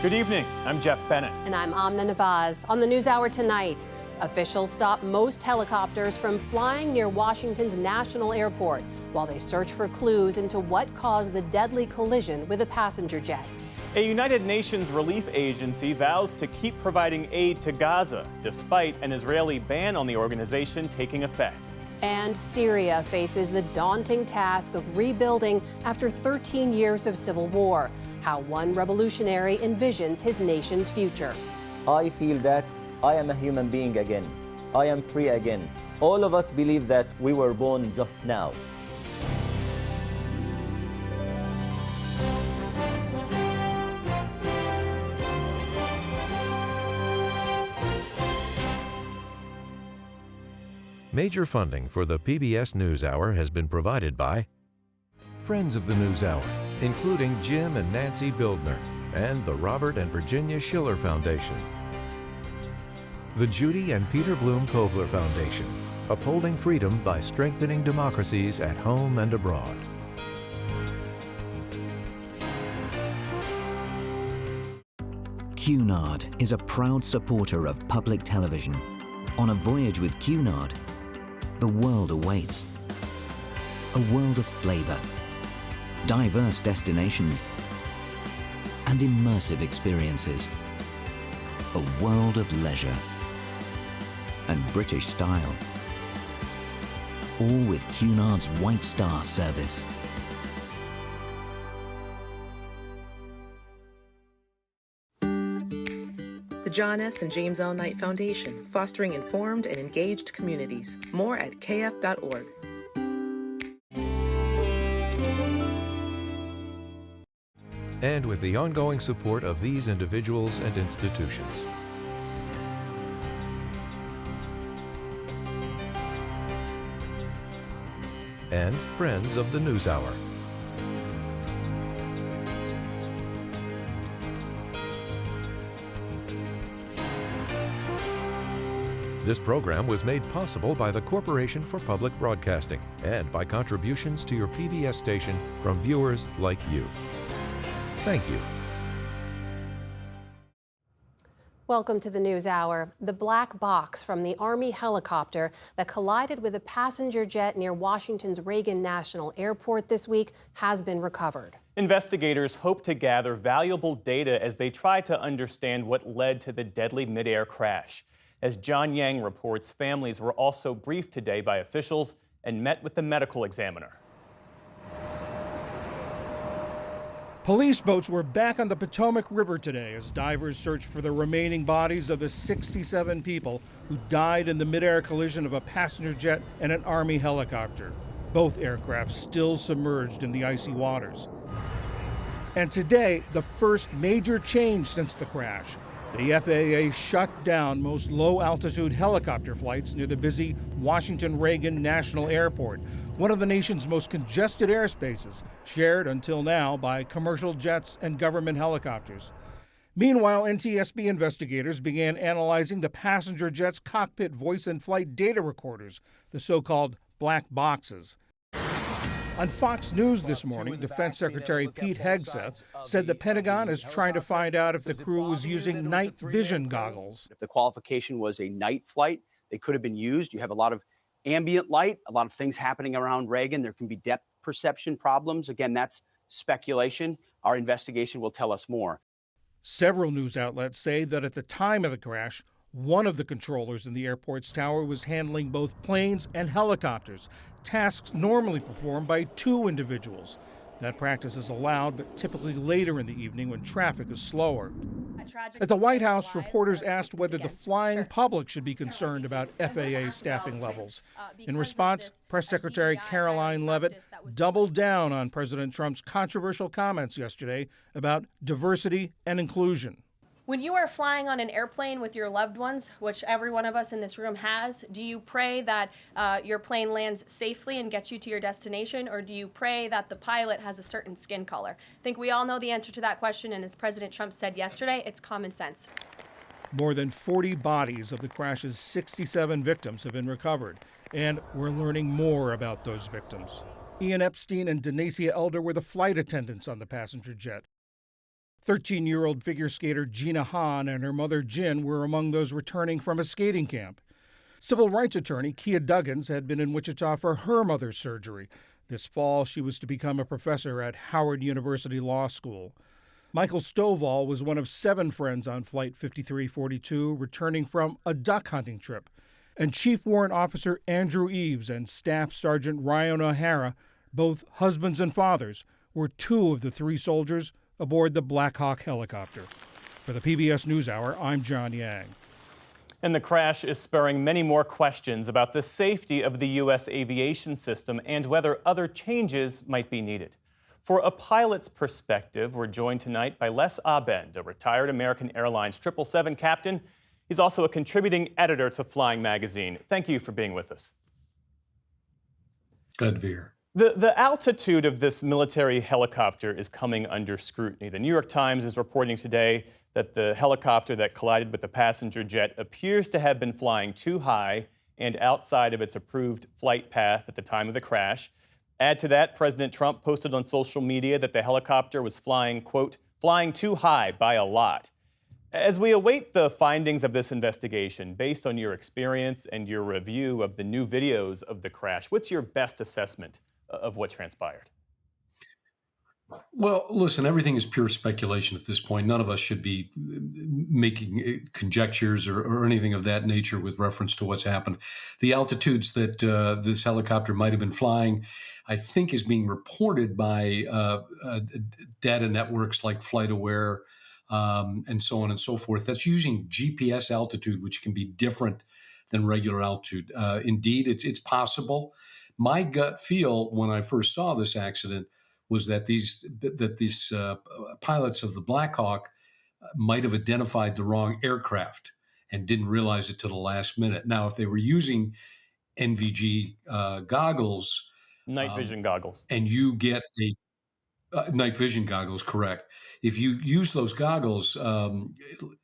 Good evening. I'm Jeff Bennett. And I'm Amna Nawaz. On the NewsHour tonight, officials stop most helicopters from flying near Washington's National Airport while they search for clues into what caused the deadly collision with a passenger jet. A United Nations relief agency vows to keep providing aid to Gaza, despite an Israeli ban on the organization taking effect. And Syria faces the daunting task of rebuilding after 13 years of civil war. How one revolutionary envisions his nation's future. I feel that I am a human being again. I am free again. All of us believe that we were born just now. Major funding for the PBS NewsHour has been provided by friends of the NewsHour, including Jim and Nancy Bildner and the Robert and Virginia Schiller Foundation, the Judy and Peter Bloom Kovler Foundation, upholding freedom by strengthening democracies at home and abroad. Cunard is a proud supporter of public television. On a voyage with Cunard, the world awaits. A world of flavor, diverse destinations, and immersive experiences. A world of leisure and British style. All with Cunard's White Star service. The John S. and James L. Knight Foundation, fostering informed and engaged communities. More at kf.org. And with the ongoing support of these individuals and institutions. And friends of the NewsHour. This program was made possible by the Corporation for Public Broadcasting and by contributions to your PBS station from viewers like you. Thank you. Welcome to the NewsHour. The black box from the Army helicopter that collided with a passenger jet near Washington's Reagan National Airport this week has been recovered. Investigators hope to gather valuable data as they try to understand what led to the deadly midair crash. As John Yang reports, families were also briefed today by officials and met with the medical examiner. Police boats were back on the Potomac River today as divers searched for the remaining bodies of the 67 people who died in the midair collision of a passenger jet and an Army helicopter. Both aircraft still submerged in the icy waters. And today, the first major change since the crash. The FAA shut down most low-altitude helicopter flights near the busy Washington Reagan National Airport, one of the nation's most congested airspaces, shared until now by commercial jets and government helicopters. Meanwhile, NTSB investigators began analyzing the passenger jet's cockpit voice and flight data recorders, the so-called black boxes. On Fox News this morning, Defense Secretary Pete Hegseth said the Pentagon is trying to find out if the crew was using night vision goggles. If the qualification was a night flight, they could have been used. You have a lot of ambient light, a lot of things happening around Reagan. There can be depth perception problems. Again, that's speculation. Our investigation will tell us more. Several news outlets say that at the time of the crash, one of the controllers in the airport's tower was handling both planes and helicopters, tasks normally performed by two individuals. That practice is allowed, but typically later in the evening when traffic is slower. At the White House, reporters asked whether the flying public should be concerned about FAA staffing levels. In response, Press Secretary Caroline Leavitt doubled down on President Trump's controversial comments yesterday about diversity and inclusion. When you are flying on an airplane with your loved ones, which every one of us in this room has, do you pray that your plane lands safely and gets you to your destination, or do you pray that the pilot has a certain skin color? I think we all know the answer to that question, and as President Trump said yesterday, it's common sense. More than 40 bodies of the crash's 67 victims have been recovered, and we're learning more about those victims. Ian Epstein and Denacia Elder were the flight attendants on the passenger jet. 13-year-old figure skater Gina Hahn and her mother Jin were among those returning from a skating camp. Civil rights attorney Kia Duggins had been in Wichita for her mother's surgery. This fall, she was to become a professor at Howard University Law School. Michael Stovall was one of 7 friends on Flight 5342 returning from a duck hunting trip. And Chief Warrant Officer Andrew Eves and Staff Sergeant Ryan O'Hara, both husbands and fathers, were 2 of the 3 soldiers aboard the Black Hawk helicopter. For the PBS NewsHour, I'm John Yang. And the crash is spurring many more questions about the safety of the U.S. aviation system and whether other changes might be needed. For a pilot's perspective, we're joined tonight by Les Abend, a retired American Airlines 777 captain. He's also a contributing editor to Flying Magazine. Thank you for being with us. Glad to be here. The altitude of this military helicopter is coming under scrutiny. The New York Times is reporting today that the helicopter that collided with the passenger jet appears to have been flying too high and outside of its approved flight path at the time of the crash. Add to that, President Trump posted on social media that the helicopter was flying, quote, flying too high by a lot. As we await the findings of this investigation, based on your experience and your review of the new videos of the crash, what's your best assessment of what transpired? Well, listen, everything is pure speculation at this point. None of us should be making conjectures or anything of that nature with reference to what's happened. The altitudes that this helicopter might have been flying, I think, is being reported by data networks like FlightAware and so on and so forth. That's using GPS altitude, which can be different than regular altitude. Indeed, it's possible. My gut feel when I first saw this accident was that these pilots of the Black Hawk might have identified the wrong aircraft and didn't realize it till the last minute. Now, if they were using NVG goggles, night vision goggles, and you get a night vision goggles, correct. If you use those goggles,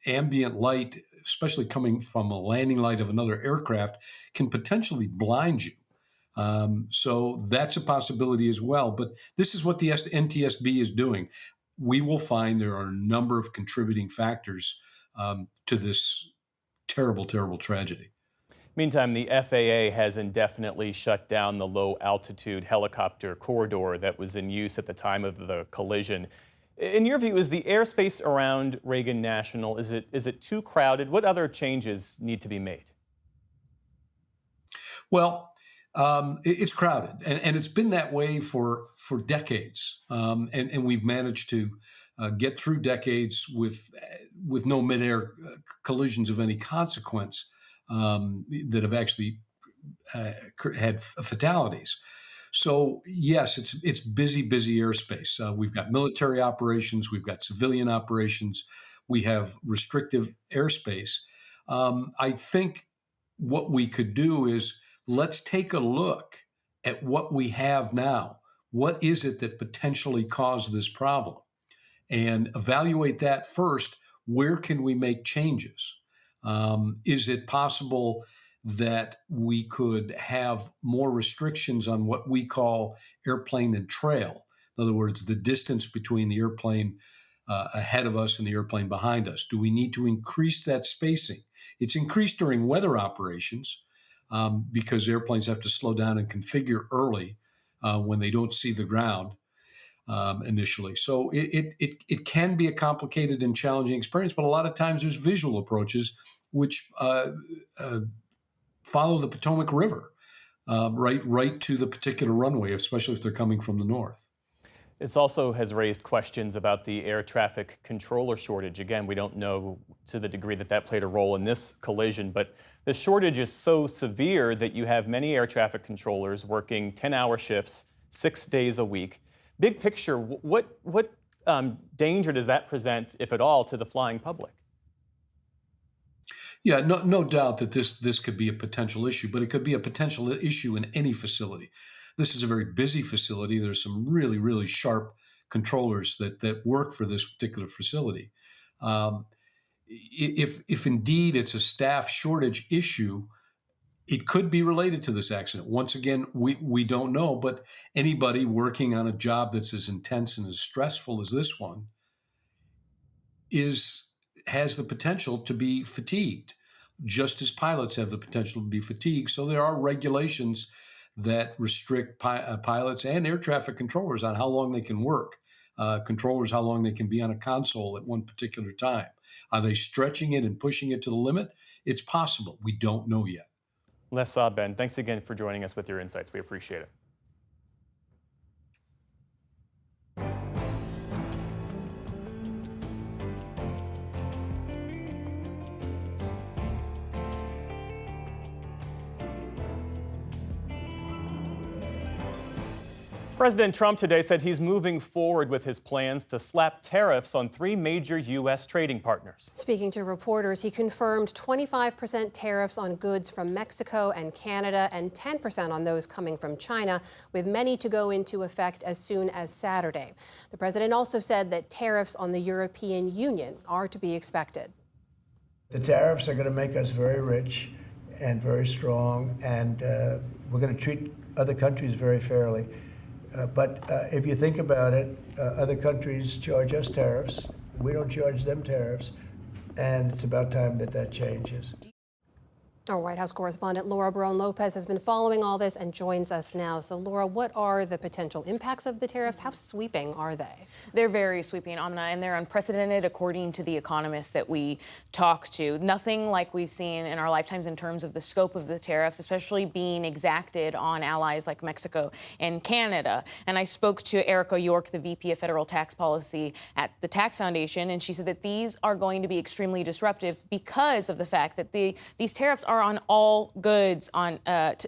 ambient light, especially coming from a landing light of another aircraft, can potentially blind you. So that's a possibility as well. But this is what the NTSB is doing. We will find there are a number of contributing factors to this terrible, terrible tragedy. Meantime, the FAA has indefinitely shut down the low-altitude helicopter corridor that was in use at the time of the collision. In your view, is the airspace around Reagan National, is it too crowded? What other changes need to be made? Well, it's crowded, and it's been that way for decades, and we've managed to get through decades with no midair collisions of any consequence that have actually had fatalities. So yes, it's busy airspace. We've got military operations, we've got civilian operations, we have restrictive airspace. I think what we could do is let's take a look at what we have now. What is it that potentially caused this problem? And evaluate that first. Where can we make changes? Is it possible that we could have more restrictions on what we call airplane and trail? In other words, the distance between the airplane ahead of us and the airplane behind us. Do we need to increase that spacing? It's increased during weather operations because airplanes have to slow down and configure early when they don't see the ground initially. So it can be a complicated and challenging experience, but a lot of times there's visual approaches which follow the Potomac River right to the particular runway, especially if they're coming from the north. This also has raised questions about the air traffic controller shortage. Again, we don't know to the degree that played a role in this collision, but the shortage is so severe that you have many air traffic controllers working 10-hour shifts, 6 days a week. Big picture, what danger does that present, if at all, to the flying public? Yeah, no doubt that this could be a potential issue, but it could be a potential issue in any facility. This is a very busy facility. There's some really, really sharp controllers that work for this particular facility. If indeed it's a staff shortage issue, it could be related to this accident. Once again, we don't know, but anybody working on a job that's as intense and as stressful as this one, has the potential to be fatigued, just as pilots have the potential to be fatigued. So there are regulations that restrict pilots and air traffic controllers on how long they can work. Controllers, how long they can be on a console at one particular time. Are they stretching it and pushing it to the limit? It's possible. We don't know yet. Les Ben, thanks again for joining us with your insights. We appreciate it. President Trump today said he's moving forward with his plans to slap tariffs on 3 major U.S. trading partners. Speaking to reporters, he confirmed 25% tariffs on goods from Mexico and Canada and 10% on those coming from China, with many to go into effect as soon as Saturday. The president also said that tariffs on the European Union are to be expected. The tariffs are going to make us very rich and very strong, and we're going to treat other countries very fairly. But if you think about it, other countries charge us tariffs. We don't charge them tariffs. And it's about time that that changes. Our White House correspondent Laura Barone-Lopez has been following all this and joins us now. So, Laura, what are the potential impacts of the tariffs? How sweeping are they? They're very sweeping, Amna, and they're unprecedented according to the economists that we talk to. Nothing like we've seen in our lifetimes in terms of the scope of the tariffs, especially being exacted on allies like Mexico and Canada. And I spoke to Erica York, the VP of Federal Tax Policy at the Tax Foundation, and she said that these are going to be extremely disruptive because of the fact that these tariffs are on all goods to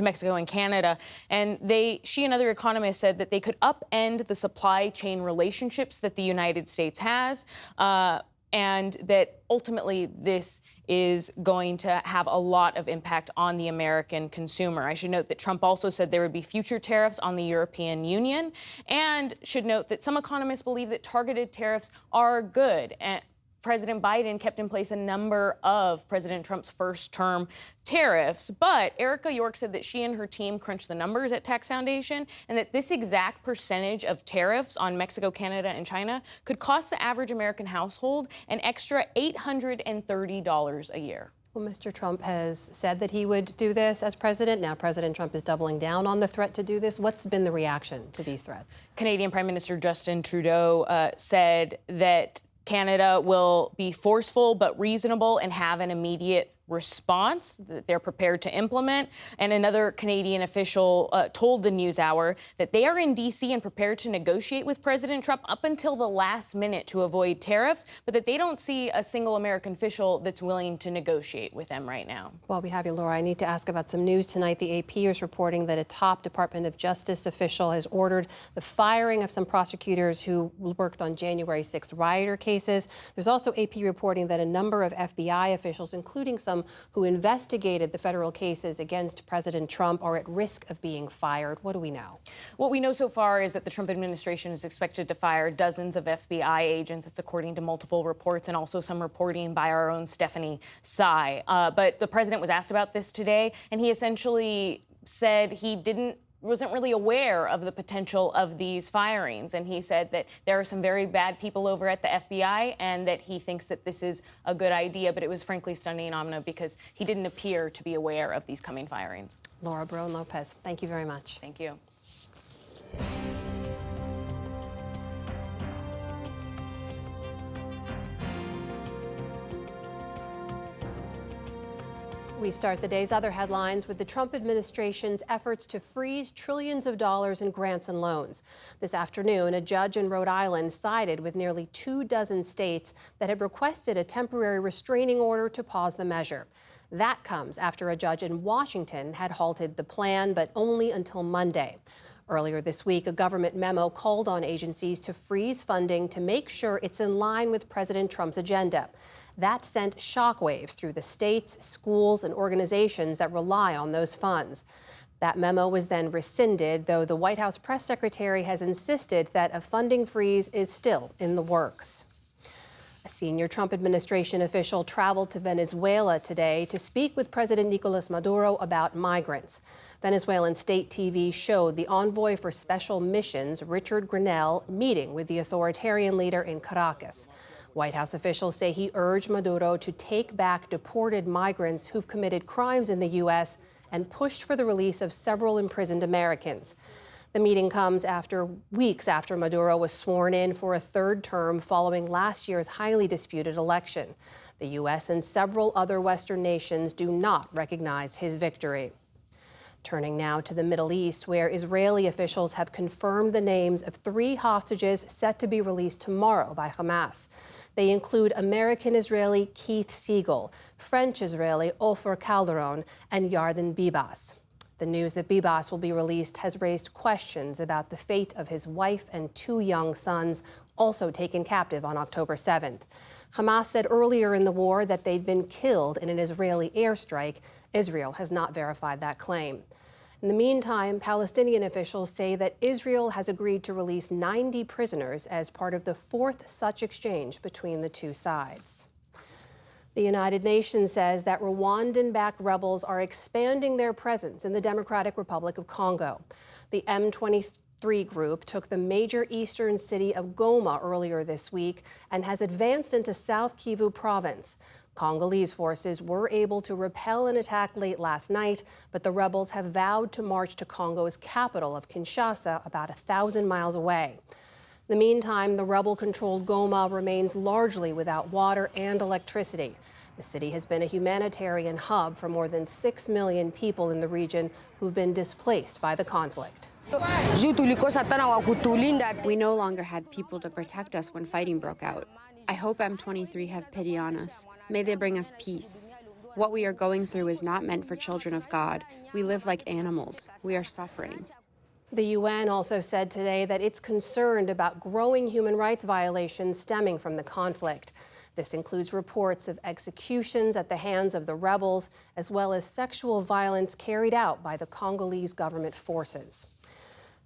Mexico and Canada. And she and other economists said that they could upend the supply chain relationships that the United States has, and that ultimately this is going to have a lot of impact on the American consumer. I should note that Trump also said there would be future tariffs on the European Union, and should note that some economists believe that targeted tariffs are good. And President Biden kept in place a number of President Trump's first-term tariffs, but Erica York said that she and her team crunched the numbers at Tax Foundation and that this exact percentage of tariffs on Mexico, Canada, and China could cost the average American household an extra $830 a year. Well, Mr. Trump has said that he would do this as president. Now President Trump is doubling down on the threat to do this. What's been the reaction to these threats? Canadian Prime Minister Justin Trudeau said that Canada will be forceful but reasonable and have an immediate response that they're prepared to implement. And another Canadian official told the NewsHour that they are in D.C. and prepared to negotiate with President Trump up until the last minute to avoid tariffs, but that they don't see a single American official that's willing to negotiate with them right now. While we have you, Laura, I need to ask about some news tonight. The AP is reporting that a top Department of Justice official has ordered the firing of some prosecutors who worked on January 6th rioter cases. There's also AP reporting that a number of FBI officials, including some who investigated the federal cases against President Trump, are at risk of being fired. What do we know? What we know so far is that the Trump administration is expected to fire dozens of FBI agents. It's according to multiple reports and also some reporting by our own Stephanie Tsai. But the president was asked about this today, and he essentially said he wasn't really aware of the potential of these firings. And he said that there are some very bad people over at the FBI and that he thinks that this is a good idea. But it was frankly stunning, Amna, because he didn't appear to be aware of these coming firings. Laura Barone-Lopez, thank you very much. Thank you. We start the day's other headlines with the Trump administration's efforts to freeze trillions of dollars in grants and loans. This afternoon, a judge in Rhode Island sided with nearly 24 states that had requested a temporary restraining order to pause the measure. That comes after a judge in Washington had halted the plan, but only until Monday. Earlier this week, a government memo called on agencies to freeze funding to make sure it's in line with President Trump's agenda. That sent shockwaves through the states, schools, and organizations that rely on those funds. That memo was then rescinded, though the White House press secretary has insisted that a funding freeze is still in the works. A senior Trump administration official traveled to Venezuela today to speak with President Nicolas Maduro about migrants. Venezuelan state TV showed the envoy for special missions, Richard Grenell, meeting with the authoritarian leader in Caracas. White House officials say he urged Maduro to take back deported migrants who've committed crimes in the U.S. and pushed for the release of several imprisoned Americans. The meeting comes weeks after Maduro was sworn in for a third term following last year's highly disputed election. The U.S. and several other Western nations do not recognize his victory. Turning now to the Middle East, where Israeli officials have confirmed the names of 3 hostages set to be released tomorrow by Hamas. They include American-Israeli Keith Siegel, French-Israeli Ofer Calderon, and Yarden Bibas. The news that Bibas will be released has raised questions about the fate of his wife and 2 young sons, also taken captive on October 7th. Hamas said earlier in the war that they'd been killed in an Israeli airstrike. Israel has not verified that claim. In the meantime, Palestinian officials say that Israel has agreed to release 90 prisoners as part of the 4th such exchange between the 2 sides. The United Nations says that Rwandan-backed rebels are expanding their presence in the Democratic Republic of Congo. The M23 group took the major eastern city of Goma earlier this week and has advanced into South Kivu province. Congolese forces were able to repel an attack late last night, but the rebels have vowed to march to Congo's capital of Kinshasa, about 1,000 miles away. In the meantime, the rebel-controlled Goma remains largely without water and electricity. The city has been a humanitarian hub for more than 6 million people in the region who've been displaced by the conflict. We no longer had people to protect us when fighting broke out. I hope M23 have pity on us. May they bring us peace. What we are going through is not meant for children of God. We live like animals. We are suffering. The UN also said today that it's concerned about growing human rights violations stemming from the conflict. This includes reports of executions at the hands of the rebels, as well as sexual violence carried out by the Congolese government forces.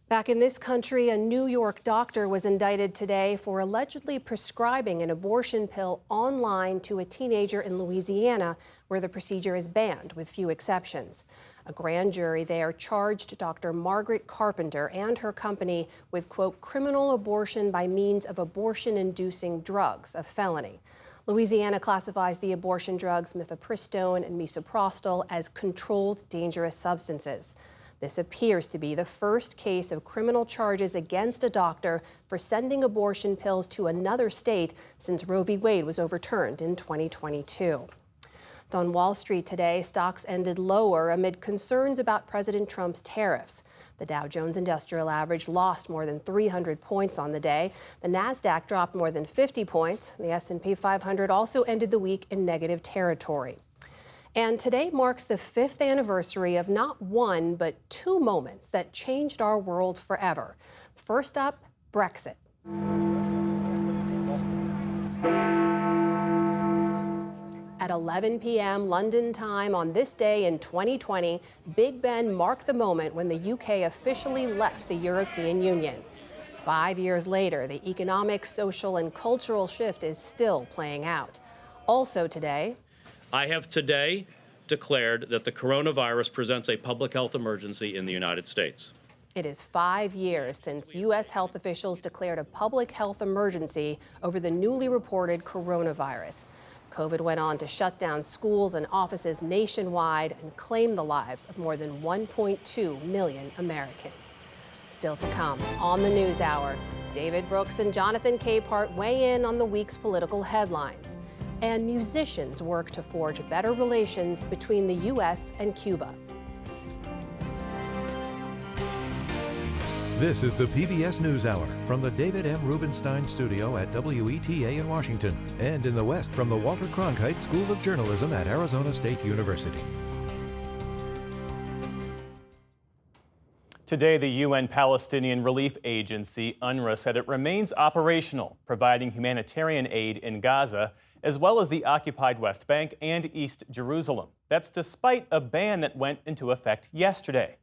Back in this country, a New York doctor was indicted today for allegedly prescribing an abortion pill online to a teenager in Louisiana, where the procedure is banned, with few exceptions. A grand jury there charged Dr. Margaret Carpenter and her company with, quote, criminal abortion by means of abortion-inducing drugs, a felony. Louisiana classifies the abortion drugs mifepristone and misoprostol as controlled dangerous substances. This appears to be the first case of criminal charges against a doctor for sending abortion pills to another state since Roe v. Wade was overturned in 2022. On Wall Street today, stocks ended lower amid concerns about President Trump's tariffs. The Dow Jones Industrial Average lost more than 300 points on the day. The Nasdaq dropped more than 50 points. The S&P 500 also ended the week in negative territory. And today marks the 5th anniversary of not one, but 2 moments that changed our world forever. First up, Brexit. At 11 p.m. London time on this day in 2020, Big Ben marked the moment when the UK officially left the European Union. 5 years later, the economic, social, and cultural shift is still playing out. Also today, I have today declared that the coronavirus presents a public health emergency in the United States. It is 5 years since U.S. health officials declared a public health emergency over the newly reported coronavirus. COVID went on to shut down schools and offices nationwide and claim the lives of more than 1.2 million Americans. Still to come on the NewsHour, David Brooks and Jonathan Capehart weigh in on the week's political headlines. And musicians work to forge better relations between the U.S. and Cuba. This is the PBS NewsHour from the David M. Rubenstein Studio at WETA in Washington, and in the West from the Walter Cronkite School of Journalism at Arizona State University. Today, the UN Palestinian Relief Agency, UNRWA, said it remains operational, providing humanitarian aid in Gaza, as well as the occupied West Bank and East Jerusalem. That's despite a ban that went into effect yesterday.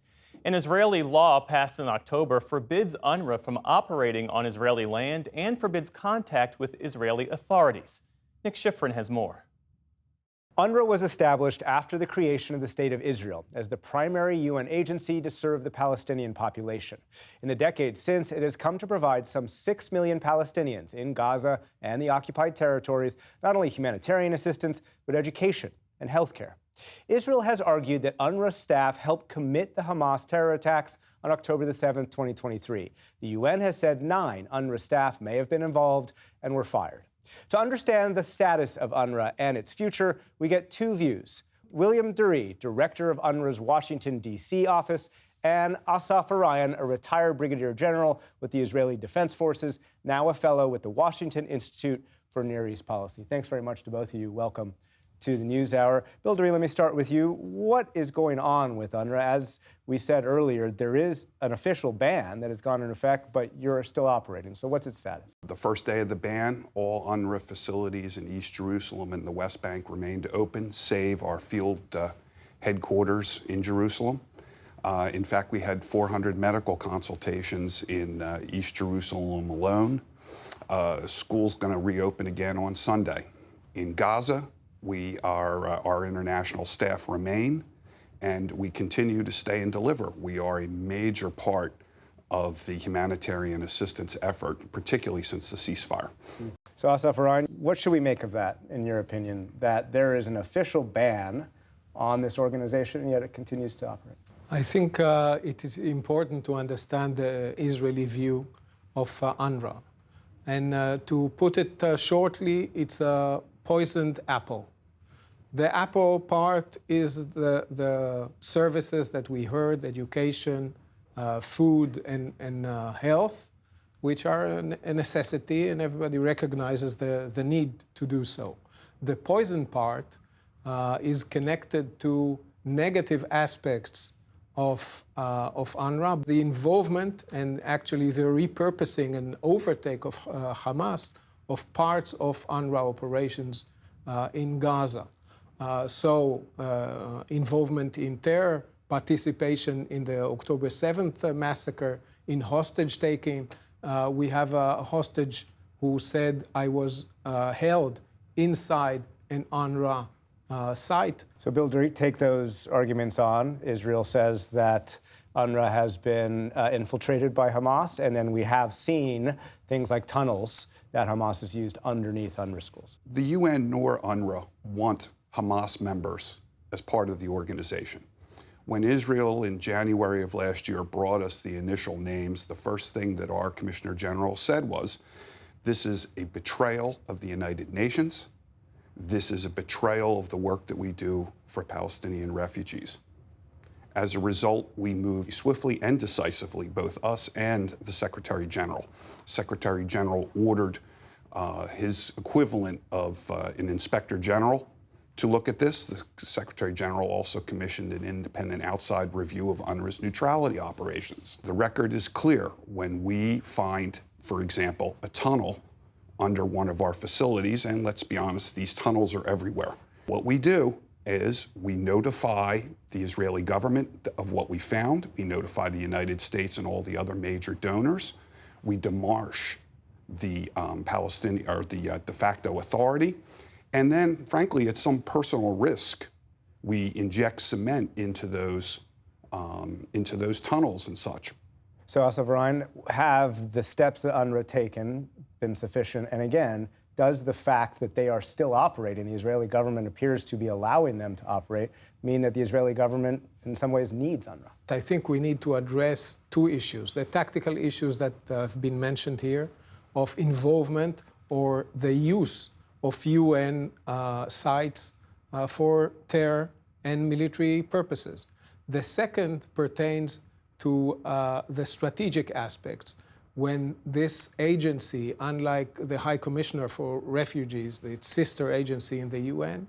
An Israeli law passed in October forbids UNRWA from operating on Israeli land and forbids contact with Israeli authorities. Nick Schifrin has more. UNRWA was established after the creation of the State of Israel as the primary UN agency to serve the Palestinian population. In the decades since, it has come to provide some 6 million Palestinians in Gaza and the occupied territories not only humanitarian assistance, but education and healthcare. Israel has argued that UNRWA staff helped commit the Hamas terror attacks on October the 7th, 2023. The UN has said 9 UNRWA staff may have been involved and were fired. To understand the status of UNRWA and its future, we get 2 views. William Dury, director of UNRWA's Washington, D.C. office, and Asaf Arayan, a retired brigadier general with the Israeli Defense Forces, now a fellow with the Washington Institute for Near East Policy. Thanks very much to both of you. Welcome to the NewsHour. Bill Dury, let me start with you. What is going on with UNRWA? As we said earlier, there is an official ban that has gone into effect, but you're still operating. So what's its status? The first day of the ban, all UNRWA facilities in East Jerusalem and the West Bank remained open, save our field headquarters in Jerusalem. In fact, we had 400 medical consultations in East Jerusalem alone. School's going to reopen again on Sunday. In Gaza, our international staff remain, and we continue to stay and deliver. We are a major part of the humanitarian assistance effort, particularly since the ceasefire. So, Asaf Arayan, what should we make of that, in your opinion, that there is an official ban on this organization, and yet it continues to operate? I think it is important to understand the Israeli view of UNRWA. And to put it shortly, it's a poisoned apple. The apple part is the services that we heard, education, food, and health, which are a necessity, and everybody recognizes the need to do so. The poison part is connected to negative aspects of UNRWA, the involvement and actually the repurposing and overtake of Hamas of parts of UNRWA operations in Gaza. Involvement in terror, participation in the October 7th massacre, in hostage taking. We have a hostage who said, I was held inside an UNRWA site. So, Bill, take those arguments on. Israel says that UNRWA has been infiltrated by Hamas, and then we have seen things like tunnels that Hamas has used underneath UNRWA schools. The UN nor UNRWA want Hamas members as part of the organization. When Israel in January of last year brought us the initial names, the first thing that our Commissioner General said was, this is a betrayal of the United Nations. This is a betrayal of the work that we do for Palestinian refugees. As a result, we moved swiftly and decisively, both us and the Secretary General. Secretary General ordered his equivalent of an Inspector General to look at this. The Secretary General also commissioned an independent outside review of UNRWA's neutrality operations. The record is clear. When we find, for example, a tunnel under one of our facilities, and let's be honest, these tunnels are everywhere. What we do is we notify the Israeli government of what we found. We notify the United States and all the other major donors. We demarche the Palestinian or the de facto authority. And then, frankly, at some personal risk, we inject cement into those tunnels and such. So, Asaf Arayan, have the steps that UNRWA taken been sufficient? And again, does the fact that they are still operating, the Israeli government appears to be allowing them to operate, mean that the Israeli government in some ways needs UNRWA? I think we need to address 2 issues. The tactical issues that have been mentioned here of involvement or the use of UN sites for terror and military purposes. The second pertains to the strategic aspects. When this agency, unlike the High Commissioner for Refugees, its sister agency in the UN,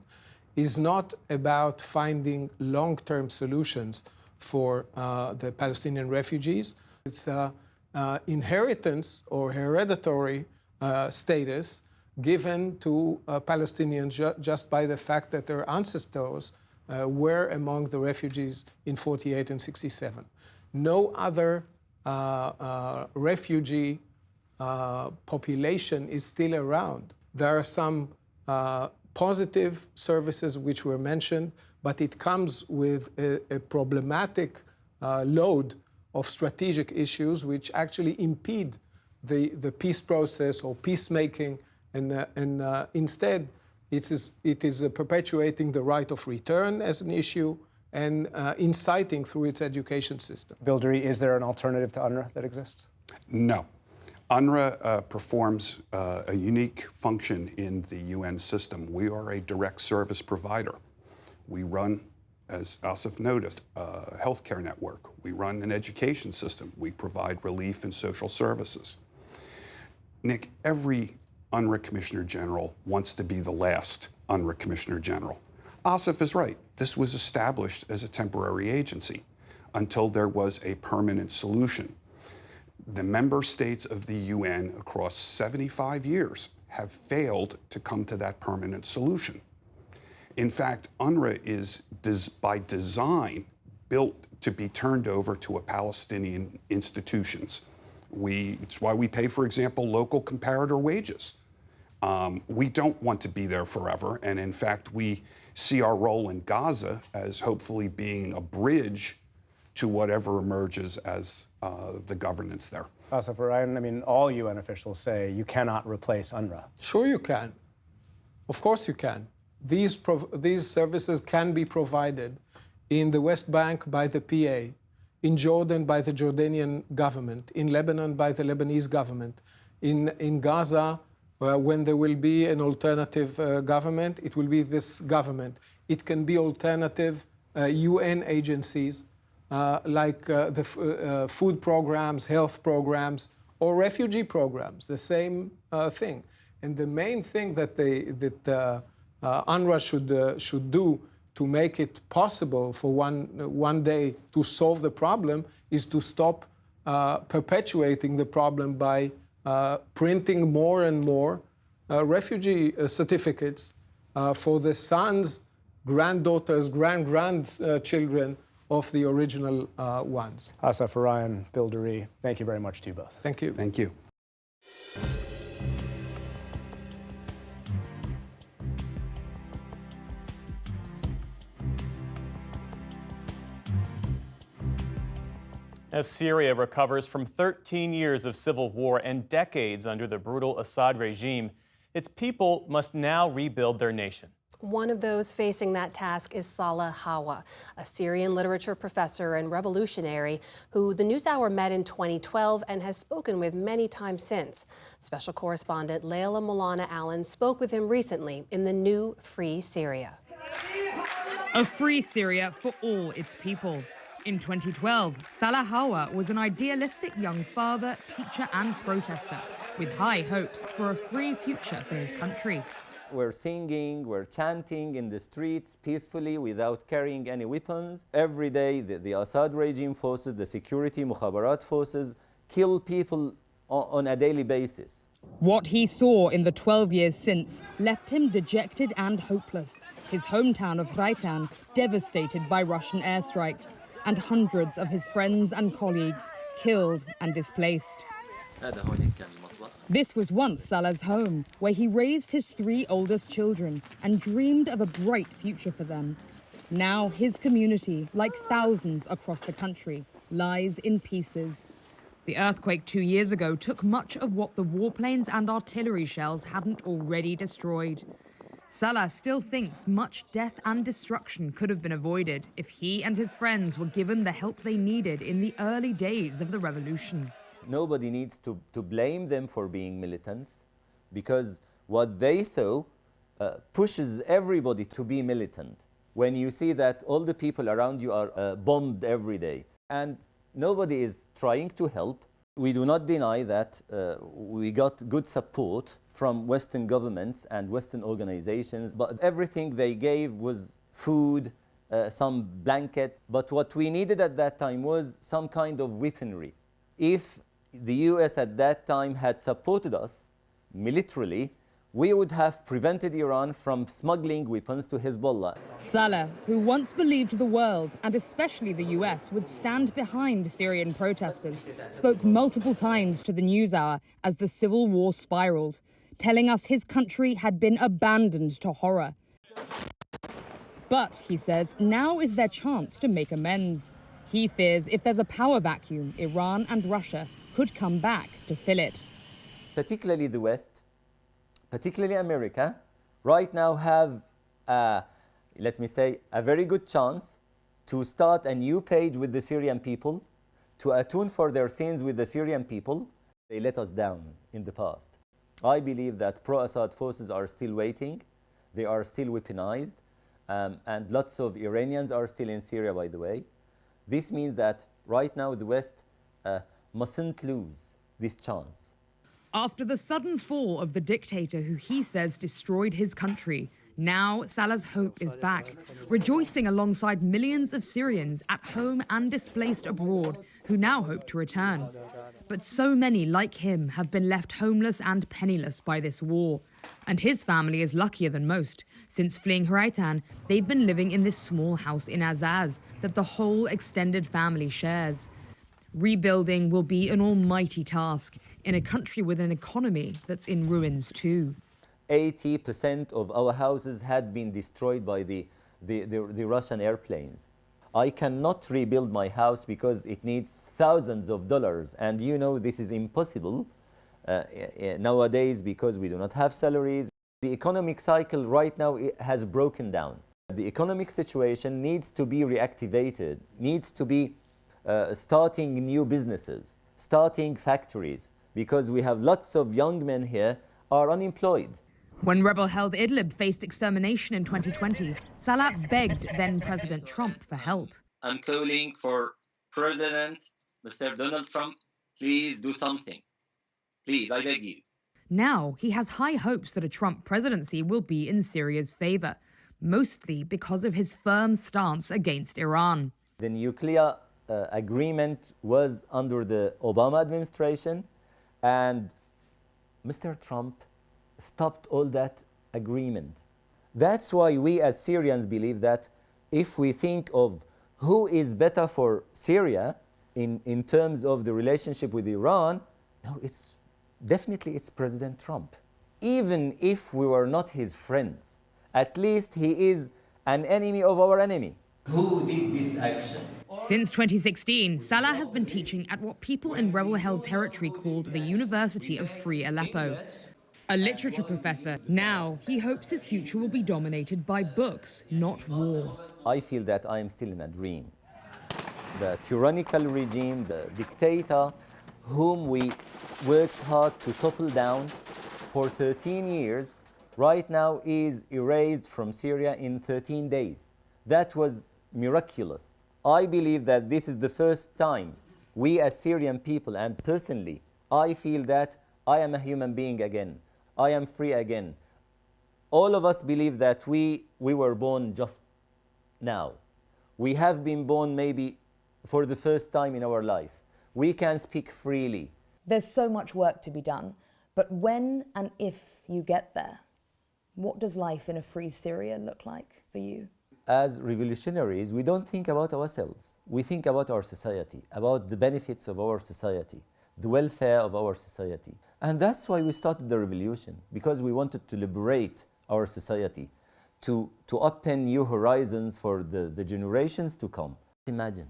is not about finding long-term solutions for the Palestinian refugees. It's inheritance or hereditary status given to Palestinians just by the fact that their ancestors were among the refugees in 48 and 67. no other refugee population is still around. There are some positive services which were mentioned, but it comes with a problematic load of strategic issues which actually impede the peace process or peacemaking, and instead it is perpetuating the right of return as an issue and inciting through its education system. Bill Durie, is there an alternative to UNRWA that exists? No. UNRWA performs a unique function in the UN system. We are a direct service provider. We run, as Asif noticed, a healthcare network. We run an education system. We provide relief and social services. Nick, every UNRWA Commissioner General wants to be the last UNRWA Commissioner General. Asif is right. This was established as a temporary agency until there was a permanent solution. The member states of the UN across 75 years have failed to come to that permanent solution. In fact, UNRWA is by design built to be turned over to a Palestinian institutions. It's why we pay, for example, local comparator wages. We don't want to be there forever, and in fact, we see our role in Gaza as hopefully being a bridge to whatever emerges as the governance there. Asif Ryan, I mean, all UN officials say you cannot replace UNRWA. Sure you can. Of course you can. These services can be provided in the West Bank by the PA, in Jordan by the Jordanian government, in Lebanon by the Lebanese government, in Gaza, when there will be an alternative government, it will be this government. It can be alternative UN agencies like the food programs, health programs, or refugee programs, the same thing. And the main thing that UNRWA should do to make it possible for one day to solve the problem is to stop perpetuating the problem by printing more and more refugee certificates for the sons, granddaughters, grandchildren of the original ones. Asif Ryan, Bill Durie, thank you very much to you both. Thank you. Thank you. As Syria recovers from 13 years of civil war and decades under the brutal Assad regime, its people must now rebuild their nation. One of those facing that task is Salah Hawa, a Syrian literature professor and revolutionary who the NewsHour met in 2012 and has spoken with many times since. Special correspondent Leila Molana Allen spoke with him recently in the new Free Syria. A free Syria for all its people. In 2012, Salah Hawa was an idealistic young father, teacher and protester with high hopes for a free future for his country. We're singing, we're chanting in the streets peacefully without carrying any weapons. Every day, the Assad regime forces, the security Mukhabarat forces, kill people on a daily basis. What he saw in the 12 years since left him dejected and hopeless. His hometown of Raitan devastated by Russian airstrikes, and hundreds of his friends and colleagues killed and displaced. This was once Salah's home, where he raised his 3 oldest children and dreamed of a bright future for them. Now his community, like thousands across the country, lies in pieces. The earthquake 2 years ago took much of what the warplanes and artillery shells hadn't already destroyed. Salah still thinks much death and destruction could have been avoided if he and his friends were given the help they needed in the early days of the revolution. Nobody needs to blame them for being militants, because what they saw pushes everybody to be militant. When you see that all the people around you are bombed every day and nobody is trying to help, we do not deny that we got good support from Western governments and Western organizations, but everything they gave was food, some blanket. But what we needed at that time was some kind of weaponry. If the US at that time had supported us militarily, we would have prevented Iran from smuggling weapons to Hezbollah. Saleh, who once believed the world, and especially the US, would stand behind Syrian protesters, spoke multiple times to the NewsHour as the civil war spiraled, telling us his country had been abandoned to horror. But, he says, now is their chance to make amends. He fears if there's a power vacuum, Iran and Russia could come back to fill it. Particularly the West, particularly America, right now have, let me say, a very good chance to start a new page with the Syrian people, to atone for their sins with the Syrian people. They let us down in the past. I believe that pro-Assad forces are still waiting. They are still weaponized. And lots of Iranians are still in Syria, by the way. This means that right now the West mustn't lose this chance. After the sudden fall of the dictator who he says destroyed his country, now Saleh's hope is back, rejoicing alongside millions of Syrians at home and displaced abroad who now hope to return. But so many like him have been left homeless and penniless by this war. And his family is luckier than most. Since fleeing Horaitan, they've been living in this small house in Azaz that the whole extended family shares. Rebuilding will be an almighty task in a country with an economy that's in ruins too. 80% of our houses had been destroyed by the Russian airplanes. I cannot rebuild my house because it needs thousands of dollars. And you know this is impossible nowadays because we do not have salaries. The economic cycle right now has broken down. The economic situation needs to be reactivated, needs to be starting new businesses, starting factories, because we have lots of young men here are unemployed. When rebel-held Idlib faced extermination in 2020, Saleh begged then-President Trump for help. I'm calling for President Mr. Donald Trump, please do something. Please, I beg you. Now he has high hopes that a Trump presidency will be in Syria's favor, mostly because of his firm stance against Iran. The nuclear agreement was under the Obama administration, and Mr. Trump stopped all that agreement. That's why we as Syrians believe that if we think of who is better for Syria in terms of the relationship with Iran, no, it's President Trump. Even if we were not his friends, at least he is an enemy of our enemy. Who did this action? Since 2016, Saleh has been teaching at what people in rebel-held territory called the University of Free Aleppo. A literature professor, now he hopes his future will be dominated by books, not war. I feel that I am still in a dream. The tyrannical regime, the dictator, whom we worked hard to topple down for 13 years, right now is erased from Syria in 13 days. That was miraculous. I believe that this is the first time we as Syrian people, and personally, I feel that I am a human being again. I am free again. All of us believe that we were born just now. We have been born maybe for the first time in our life. We can speak freely. There's so much work to be done, but when and if you get there, what does life in a free Syria look like for you? As revolutionaries, we don't think about ourselves. We think about our society, about the benefits of our society, the welfare of our society. And that's why we started the revolution, because we wanted to liberate our society, to open new horizons for the generations to come. Imagine,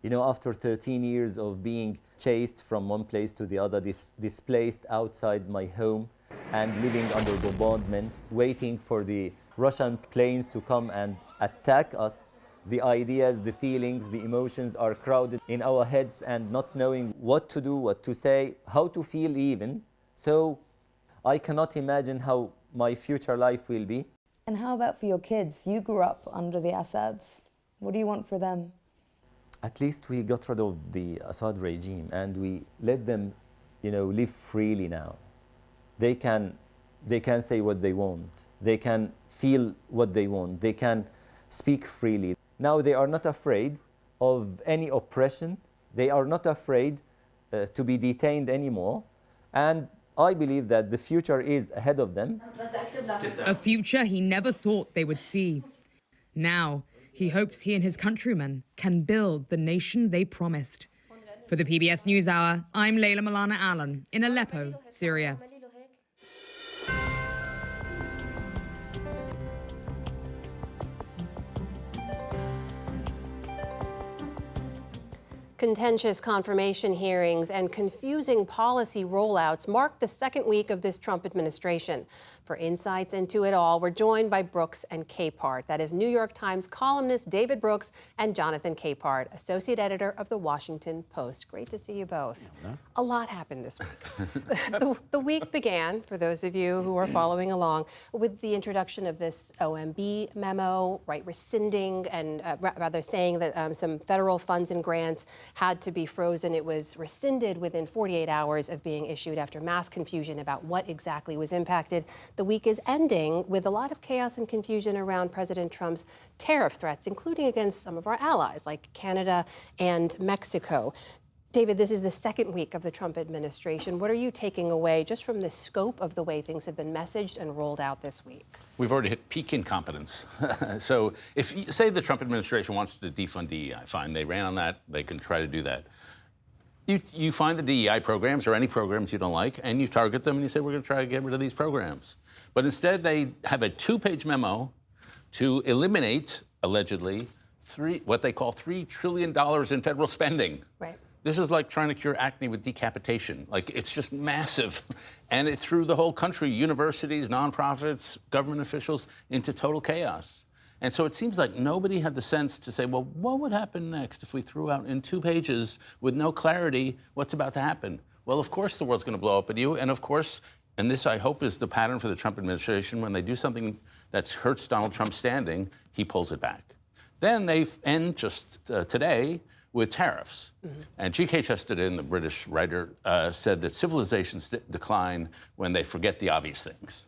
after 13 years of being chased from one place to the other, displaced outside my home, and living under bombardment, waiting for the Russian planes to come and attack us. The ideas, the feelings, the emotions are crowded in our heads, and not knowing what to do, what to say, how to feel even. So I cannot imagine how my future life will be. And how about for your kids? You grew up under the Assads. What do you want for them? At least we got rid of the Assad regime and we let them, live freely now. They can say what they want. They can feel what they want. They can speak freely. Now they are not afraid of any oppression. They are not afraid to be detained anymore. And I believe that the future is ahead of them. A future he never thought they would see. Now, he hopes he and his countrymen can build the nation they promised. For the PBS NewsHour, I'm Layla Milana Allen in Aleppo, Syria. Contentious confirmation hearings and confusing policy rollouts mark the second week of this Trump administration. For insights into it all, we're joined by Brooks and Capehart. That is New York Times columnist David Brooks and Jonathan Capehart, associate editor of The Washington Post. Great to see you both. A lot happened this week. The week began, for those of you who are following along, with the introduction of this OMB memo, right, rescinding and rather saying that some federal funds and grants had to be frozen. It was rescinded within 48 hours of being issued after mass confusion about what exactly was impacted. The week is ending with a lot of chaos and confusion around President Trump's tariff threats, including against some of our allies like Canada and Mexico. David, this is the second week of the Trump administration. What are you taking away just from the scope of the way things have been messaged and rolled out this week? We've already hit peak incompetence. So if you say the Trump administration wants to defund DEI, fine, they ran on that, they can try to do that. You find the DEI programs or any programs you don't like, and you target them and you say, we're going to try to get rid of these programs. But instead, they have a 2-page memo to eliminate, allegedly, what they call $3 trillion in federal spending. Right. This is like trying to cure acne with decapitation. Like, it's just massive. And it threw the whole country, universities, nonprofits, government officials, into total chaos. And so it seems like nobody had the sense to say, well, what would happen next if we threw out in 2 pages with no clarity what's about to happen? Well, of course the world's going to blow up at you. And of course, and this, I hope, is the pattern for the Trump administration, when they do something that hurts Donald Trump's standing, he pulls it back. Then they end just today with tariffs. And G.K. Chesterton, the British writer, said that civilizations decline when they forget the obvious things.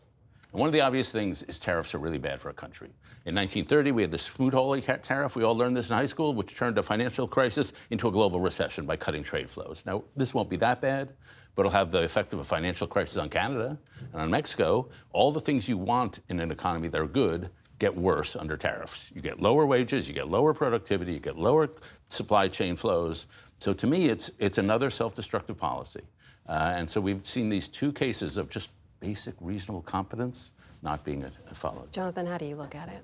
And one of the obvious things is tariffs are really bad for a country. In 1930, we had the Smoot-Hawley tariff. We all learned this in high school, which turned a financial crisis into a global recession by cutting trade flows. Now, this won't be that bad, but it'll have the effect of a financial crisis on Canada and on Mexico. All the things you want in an economy that are good get worse under tariffs. You get lower wages, you get lower productivity, you get lower supply chain flows. So to me, it's another self-destructive policy. And so we've seen these 2 cases of just basic reasonable competence not being followed. Jonathan, how do you look at it?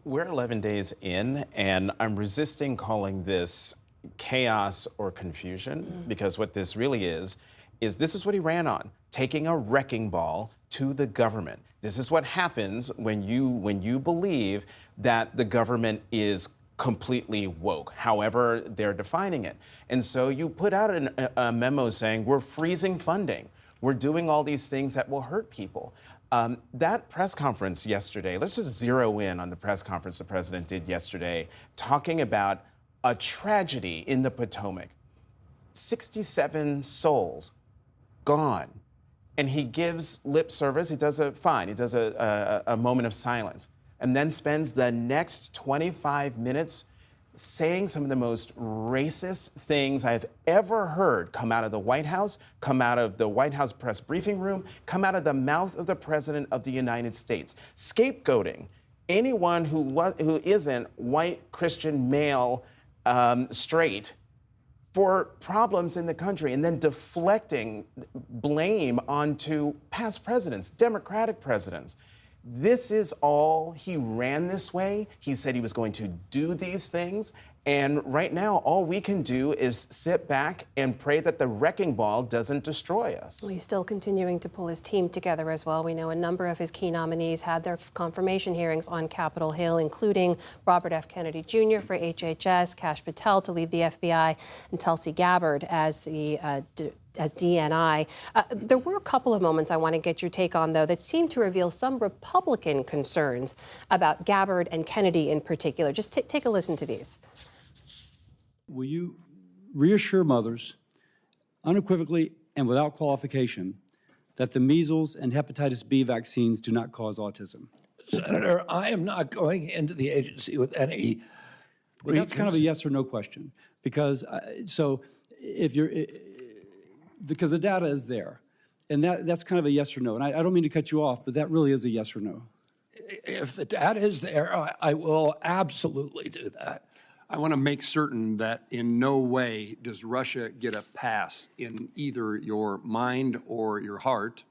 We're 11 days in, and I'm resisting calling this chaos or confusion, because what this really is this is what he ran on, taking a wrecking ball to the government. This is what happens when you believe that the government is completely woke, however they're defining it. And so you put out a memo saying, we're freezing funding. We're doing all these things that will hurt people. That press conference yesterday, let's just zero in on the press conference the president did yesterday, talking about a tragedy in the Potomac. 67 souls gone. And he gives lip service. He does a moment of silence, and then spends the next 25 minutes saying some of the most racist things I've ever heard come out of the White House, come out of the White House press briefing room, come out of the mouth of the President of the United States. Scapegoating anyone who isn't white, Christian, male, straight, for problems in the country, and then deflecting blame onto past presidents, Democratic presidents. This is all, he ran this way. He said he was going to do these things. And right now, all we can do is sit back and pray that the wrecking ball doesn't destroy us. Well, he's still continuing to pull his team together as well. We know a number of his key nominees had their confirmation hearings on Capitol Hill, including Robert F. Kennedy Jr. for HHS, Kash Patel to lead the FBI, and Tulsi Gabbard as the at DNI. There were a couple of moments I want to get your take on, though, that seemed to reveal some Republican concerns about Gabbard and Kennedy in particular. Just take a listen to these. Will you reassure mothers unequivocally and without qualification that the measles and hepatitis B vaccines do not cause autism? Senator, I am not going into the agency with any. That's kind of a yes or no question, because because the data is there. And that's kind of a yes or no. And I don't mean to cut you off, but that really is a yes or no. If the data is there, I will absolutely do that. I want to make certain that in no way does Russia get a pass in either your mind or your heart,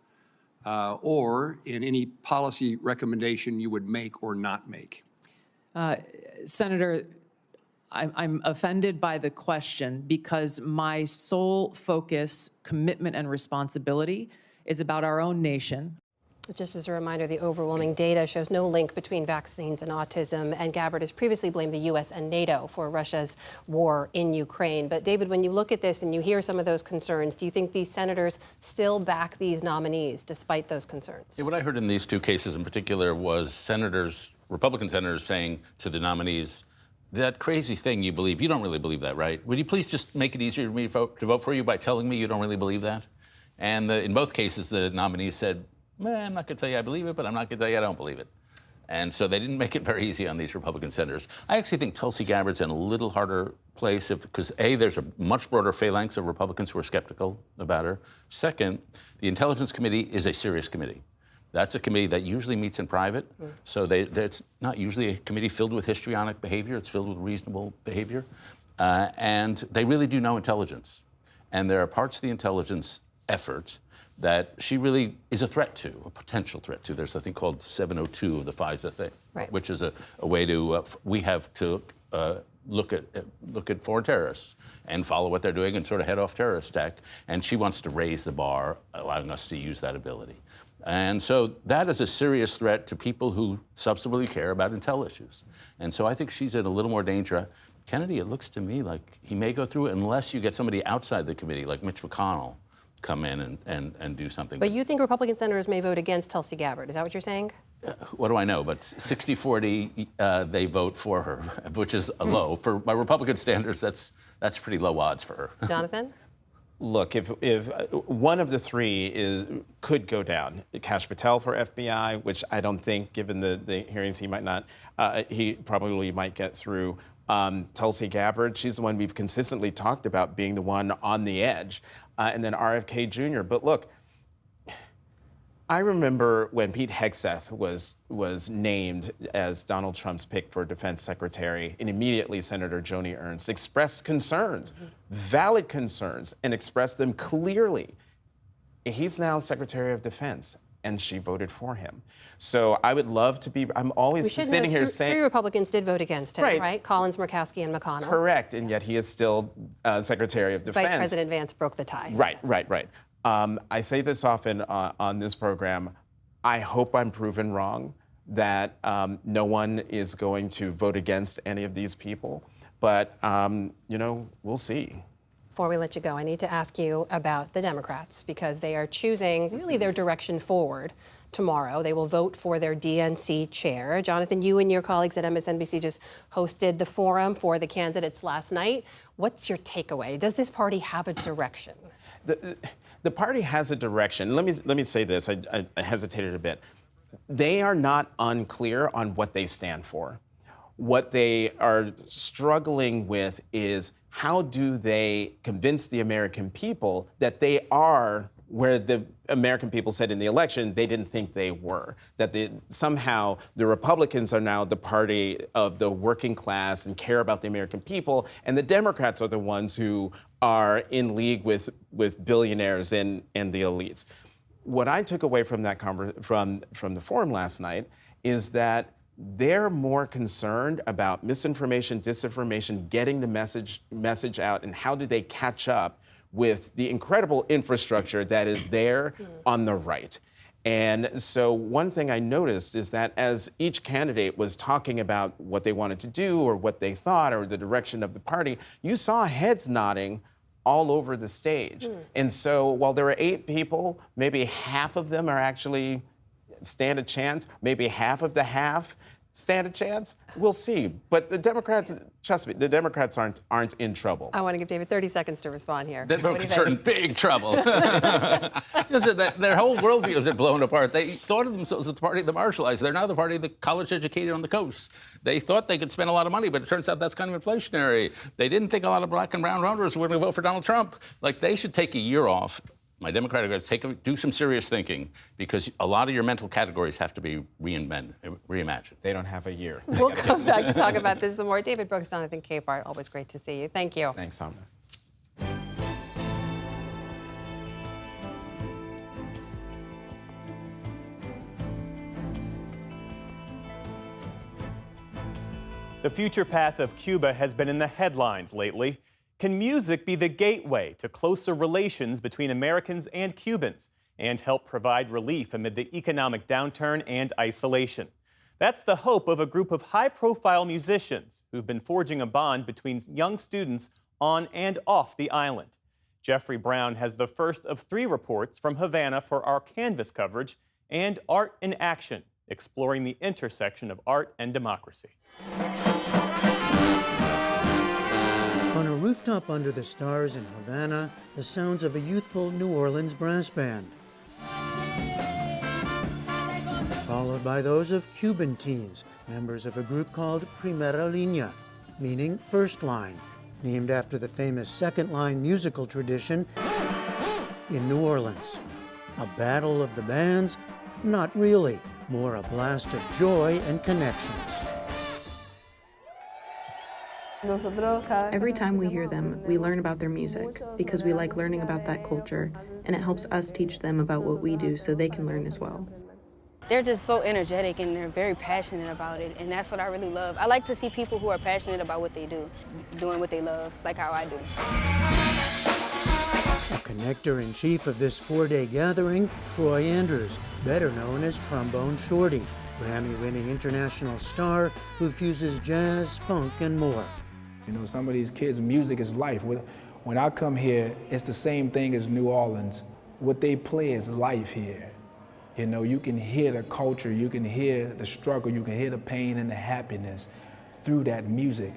or in any policy recommendation you would make or not make. Senator, I'm offended by the question because my sole focus, commitment, and responsibility is about our own nation. Just as a reminder, the overwhelming data shows no link between vaccines and autism, and Gabbard has previously blamed the U.S. and NATO for Russia's war in Ukraine. But David, when you look at this and you hear some of those concerns, do you think these senators still back these nominees despite those concerns? Yeah, what I heard in these two cases in particular was Republican senators saying to the nominees, that crazy thing you believe, you don't really believe that, right? Would you please just make it easier for me to vote for you by telling me you don't really believe that? And in both cases, the nominees said, I'm not going to tell you I believe it, but I'm not going to tell you I don't believe it. And so they didn't make it very easy on these Republican senators. I actually think Tulsi Gabbard's in a little harder place because A, there's a much broader phalanx of Republicans who are skeptical about her. Second, the Intelligence Committee is a serious committee. That's a committee that usually meets in private. So it's not usually a committee filled with histrionic behavior. It's filled with reasonable behavior. And they really do know intelligence. And there are parts of the intelligence effort that she really is a threat to, a potential threat to. There's something called 702 of the FISA thing, which is a way to, we have to look at foreign terrorists and follow what they're doing and sort of head off terrorist attack. And she wants to raise the bar, allowing us to use that ability. And so that is a serious threat to people who substantively care about intel issues. And so I think she's in a little more danger. Kennedy, it looks to me like he may go through it unless you get somebody outside the committee, like Mitch McConnell, come in and do something. But you think Republican senators may vote against Tulsi Gabbard. Is that what you're saying? What do I know? But 60-40, they vote for her, which is low. For my Republican standards, that's pretty low odds for her. Jonathan? Look, if one of the three could go down, Kash Patel for FBI, which I don't think, given the hearings, he might not, he probably might get through. Tulsi Gabbard, she's the one we've consistently talked about being the one on the edge. And then RFK Jr. But look, I remember when Pete Hegseth was named as Donald Trump's pick for defense secretary, and immediately Senator Joni Ernst expressed concerns, valid concerns, and expressed them clearly. He's now Secretary of Defense, and she voted for him. So I would love to be, I'm always sitting here saying— Three Republicans did vote against him, right? Collins, Murkowski, and McConnell. Correct, and yet he is still Secretary of Defense. Vice President Vance broke the tie. Right. I say this often on this program. I hope I'm proven wrong that no one is going to vote against any of these people. But, we'll see. Before we let you go, I need to ask you about the Democrats because they are choosing really their direction forward tomorrow. They will vote for their DNC chair. Jonathan, you and your colleagues at MSNBC just hosted the forum for the candidates last night. What's your takeaway? Does this party have a direction? The party has a direction. Let me say this. I hesitated a bit. They are not unclear on what they stand for. What they are struggling with is how do they convince the American people that they are where the American people said in the election they didn't think they were, that somehow the Republicans are now the party of the working class and care about the American people, and the Democrats are the ones who are in league with billionaires and the elites. What I took away from that from the forum last night is that they're more concerned about misinformation, disinformation, getting the message out, and how do they catch up with the incredible infrastructure that is there on the right. And so one thing I noticed is that as each candidate was talking about what they wanted to do or what they thought or the direction of the party, you saw heads nodding all over the stage. And so while there were 8 people, maybe half of them are actually stand a chance, maybe half of the half stand a chance. We'll see. But the Democrats, trust me, the Democrats aren't in trouble. I want to give David 30 seconds to respond here. The Democrats are in big trouble. Listen, their whole worldviews are blown apart. They thought of themselves as the party of the marginalized. They're now the party of the college-educated on the coast. They thought they could spend a lot of money, but it turns out that's kind of inflationary. They didn't think a lot of black and brown voters were going to vote for Donald Trump. Like, they should take a year off, My Democratic guys, do some serious thinking, because a lot of your mental categories have to be reimagined. They don't have a year. We'll come back to talk about this some more. David Brooks, Jonathan Capehart, always great to see you. Thank you. Thanks, Summer. The future path of Cuba has been in the headlines lately. Can music be the gateway to closer relations between Americans and Cubans and help provide relief amid the economic downturn and isolation? That's the hope of a group of high-profile musicians who've been forging a bond between young students on and off the island. Jeffrey Brown has the first of 3 reports from Havana for our Canvas coverage and Art in Action, exploring the intersection of art and democracy. On a rooftop under the stars in Havana, the sounds of a youthful New Orleans brass band, followed by those of Cuban teens, members of a group called Primera Línea, meaning first line, named after the famous second line musical tradition in New Orleans. A battle of the bands? Not really, more a blast of joy and connections. Every time we hear them, we learn about their music because we like learning about that culture, and it helps us teach them about what we do so they can learn as well. They're just so energetic and they're very passionate about it, and that's what I really love. I like to see people who are passionate about what they do, doing what they love, like how I do. A connector-in-chief of this 4-day gathering, Troy Andrews, better known as Trombone Shorty, Grammy-winning international star who fuses jazz, funk, and more. You know, some of these kids' music is life. When I come here, it's the same thing as New Orleans. What they play is life here. You know, you can hear the culture, you can hear the struggle, you can hear the pain and the happiness through that music.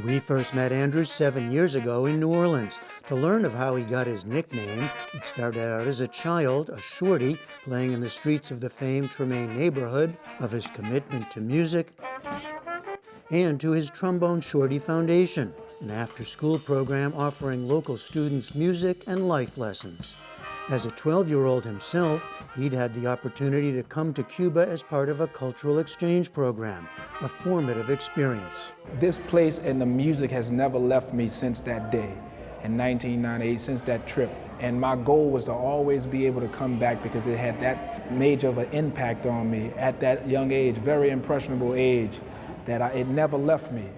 We first met Andrews 7 years ago in New Orleans. To learn of how he got his nickname, it started out as a child, a shorty, playing in the streets of the famed Tremaine neighborhood, of his commitment to music, and to his Trombone Shorty Foundation, an after-school program offering local students music and life lessons. As a 12-year-old himself, he'd had the opportunity to come to Cuba as part of a cultural exchange program, a formative experience. This place and the music has never left me since that day in 1998, since that trip. And my goal was to always be able to come back because it had that major of an impact on me at that young age, very impressionable age, that it never left me.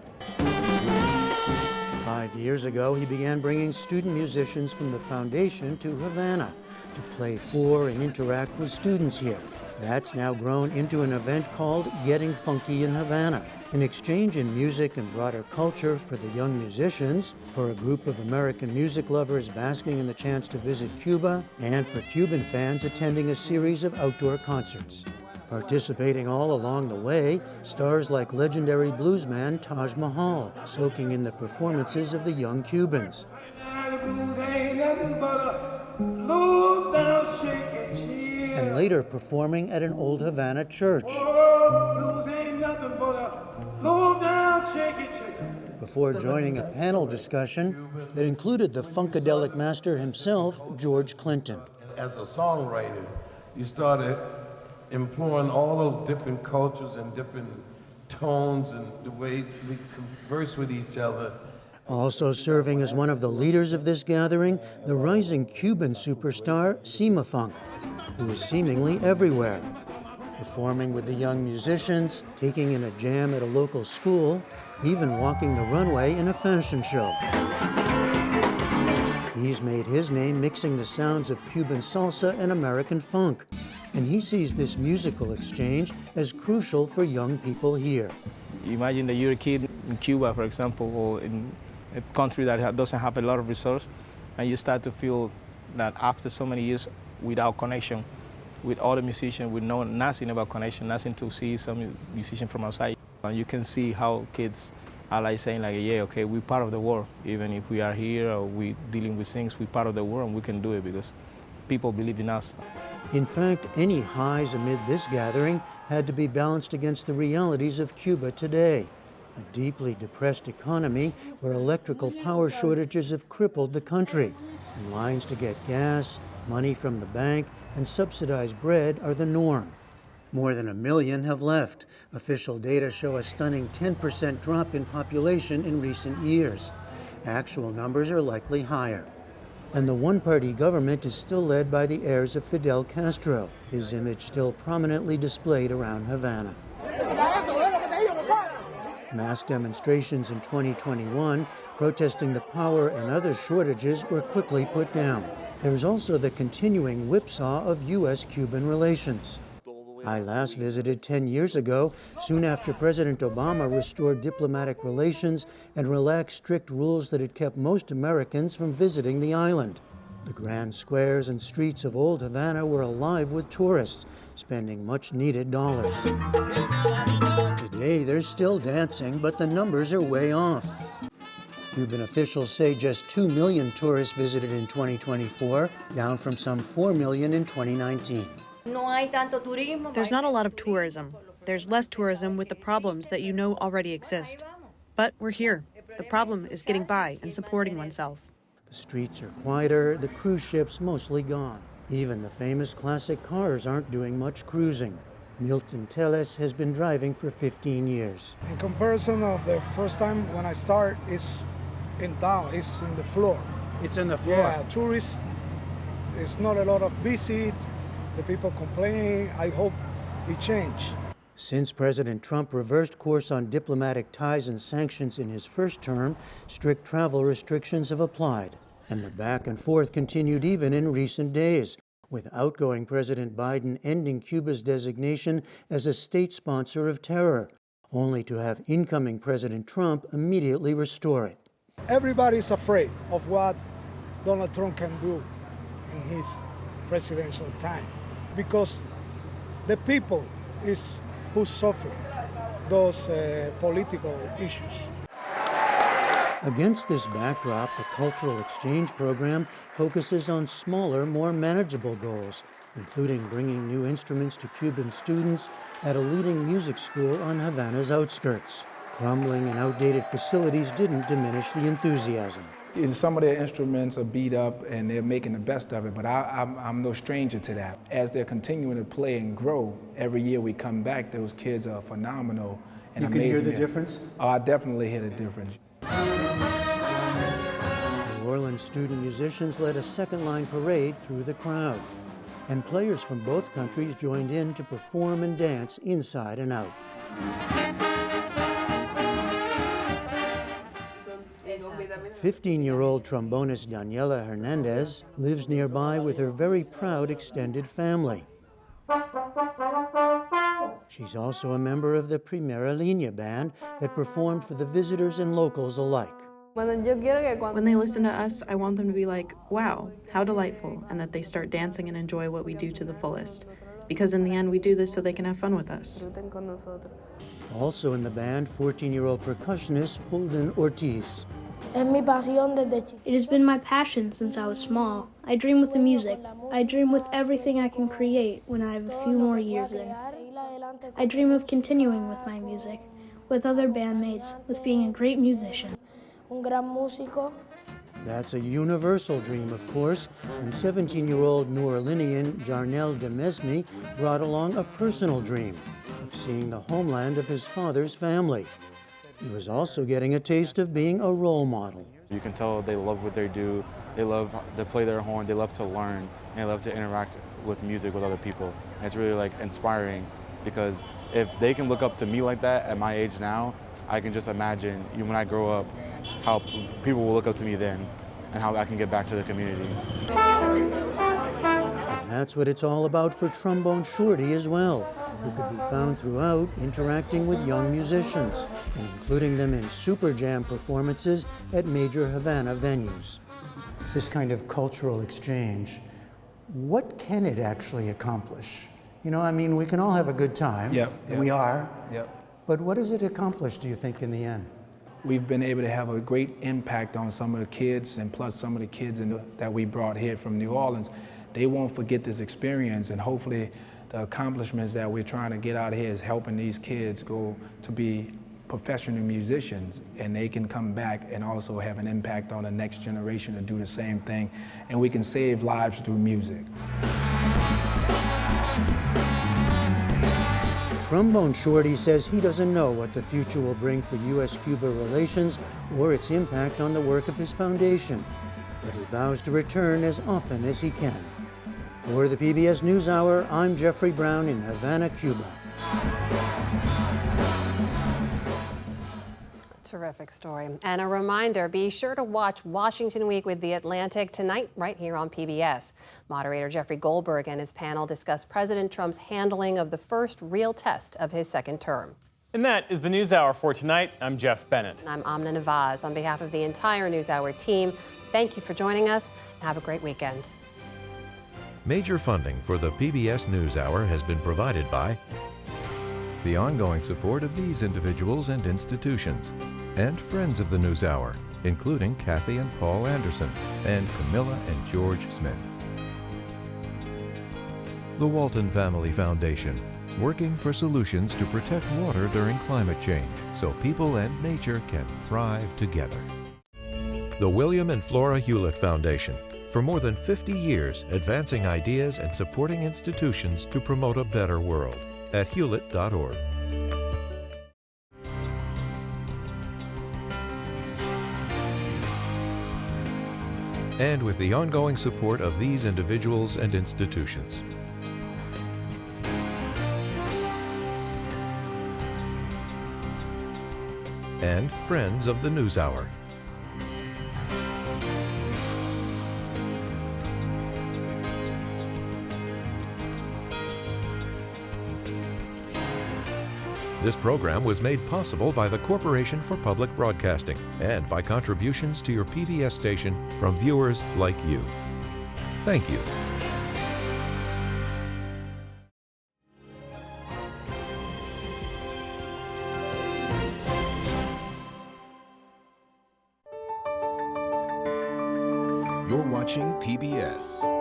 5 years ago, he began bringing student musicians from the foundation to Havana to play for and interact with students here. That's now grown into an event called Getting Funky in Havana, an exchange in music and broader culture for the young musicians, for a group of American music lovers basking in the chance to visit Cuba, and for Cuban fans attending a series of outdoor concerts. Participating all along the way, stars like legendary bluesman Taj Mahal, soaking in the performances of the young Cubans. And later performing at an old Havana church. Before joining a panel discussion that included the Funkadelic master himself, George Clinton. As a songwriter, you started employing all those different cultures and different tones and the way we converse with each other. Also serving as one of the leaders of this gathering, the rising Cuban superstar, Cima Funk, who is seemingly everywhere. Performing with the young musicians, taking in a jam at a local school, even walking the runway in a fashion show. He's made his name mixing the sounds of Cuban salsa and American funk. And he sees this musical exchange as crucial for young people here. Imagine that you're a kid in Cuba, for example, or in a country that doesn't have a lot of resources, and you start to feel that after so many years without connection with other musicians, with nothing about connection, nothing to see some musician from outside. And you can see how kids are like saying, like, yeah, okay, we're part of the world. Even if we are here or we're dealing with things, we're part of the world and we can do it because people believe in us. In fact, any highs amid this gathering had to be balanced against the realities of Cuba today. A deeply depressed economy where electrical power shortages have crippled the country. And lines to get gas, money from the bank, and subsidized bread are the norm. More than 1 million have left. Official data show a stunning 10% drop in population in recent years. Actual numbers are likely higher. And the one-party government is still led by the heirs of Fidel Castro, his image still prominently displayed around Havana. Mass demonstrations in 2021 protesting the power and other shortages were quickly put down. There is also the continuing whipsaw of U.S.-Cuban relations. I last visited 10 years ago, soon after President Obama restored diplomatic relations and relaxed strict rules that had kept most Americans from visiting the island. The grand squares and streets of old Havana were alive with tourists, spending much-needed dollars. Today, they're still dancing, but the numbers are way off. Cuban officials say just 2 million tourists visited in 2024, down from some 4 million in 2019. There's not a lot of tourism. There's less tourism with the problems that you know already exist. But we're here. The problem is getting by and supporting oneself. The streets are quieter, the cruise ships mostly gone. Even the famous classic cars aren't doing much cruising. Milton Teles has been driving for 15 years. In comparison of the first time when I start, it's in town, it's in the floor. It's in the floor? Yeah, tourists, it's not a lot of visit. The people complaining, I hope it change. Since President Trump reversed course on diplomatic ties and sanctions in his first term, strict travel restrictions have applied. And the back and forth continued even in recent days, with outgoing President Biden ending Cuba's designation as a state sponsor of terror, only to have incoming President Trump immediately restore it. Everybody's afraid of what Donald Trump can do in his presidential time, because the people is who suffer those political issues. Against this backdrop, the Cultural Exchange Program focuses on smaller, more manageable goals, including bringing new instruments to Cuban students at a leading music school on Havana's outskirts. Crumbling and outdated facilities didn't diminish the enthusiasm. Some of their instruments are beat up and they're making the best of it, but I'm no stranger to that. As they're continuing to play and grow, every year we come back, those kids are phenomenal and amazing. You can hear the difference? Oh, I definitely hear the difference. New Orleans student musicians led a second-line parade through the crowd, and players from both countries joined in to perform and dance inside and out. 15-year-old trombonist Daniela Hernandez lives nearby with her very proud extended family. She's also a member of the Primera Línea band that performed for the visitors and locals alike. When they listen to us, I want them to be like, wow, how delightful, and that they start dancing and enjoy what we do to the fullest. Because in the end, we do this so they can have fun with us. Also in the band, 14-year-old percussionist Holden Ortiz. It has been my passion since I was small. I dream with the music. I dream with everything I can create when I have a few more years in. I dream of continuing with my music, with other bandmates, with being a great musician. That's a universal dream, of course, and 17-year-old New Orleanian Jarnell Demesme brought along a personal dream of seeing the homeland of his father's family. He was also getting a taste of being a role model. You can tell they love what they do, they love to play their horn, they love to learn, and they love to interact with music with other people. And it's really like inspiring, because if they can look up to me like that at my age now, I can just imagine when I grow up how people will look up to me then and how I can get back to the community. And that's what it's all about for Trombone Shorty as well, who could be found throughout interacting with young musicians and including them in Super Jam performances at major Havana venues. This kind of cultural exchange, what can it actually accomplish? You know, I mean, we can all have a good time, and we are, but what does it accomplish, do you think, in the end? We've been able to have a great impact on some of the kids, and plus some of the kids that we brought here from New Orleans. They won't forget this experience, and hopefully the accomplishments that we're trying to get out here is helping these kids go to be professional musicians, and they can come back and also have an impact on the next generation to do the same thing, and we can save lives through music. Trombone Shorty says he doesn't know what the future will bring for U.S.-Cuba relations or its impact on the work of his foundation, but he vows to return as often as he can. For the PBS NewsHour, I'm Jeffrey Brown in Havana, Cuba. Terrific story. And a reminder, be sure to watch Washington Week with The Atlantic tonight right here on PBS. Moderator Jeffrey Goldberg and his panel discuss President Trump's handling of the first real test of his second term. And that is the NewsHour for tonight. I'm Jeff Bennett. And I'm Amna Nawaz. On behalf of the entire NewsHour team, thank you for joining us and have a great weekend. Major funding for the PBS NewsHour has been provided by the ongoing support of these individuals and institutions, and friends of the NewsHour, including Kathy and Paul Anderson, and Camilla and George Smith. The Walton Family Foundation, working for solutions to protect water during climate change so people and nature can thrive together. The William and Flora Hewlett Foundation, for more than 50 years advancing ideas and supporting institutions to promote a better world, at hewlett.org. And with the ongoing support of these individuals and institutions. And friends of the NewsHour. This program was made possible by the Corporation for Public Broadcasting and by contributions to your PBS station from viewers like you. Thank you. You're watching PBS.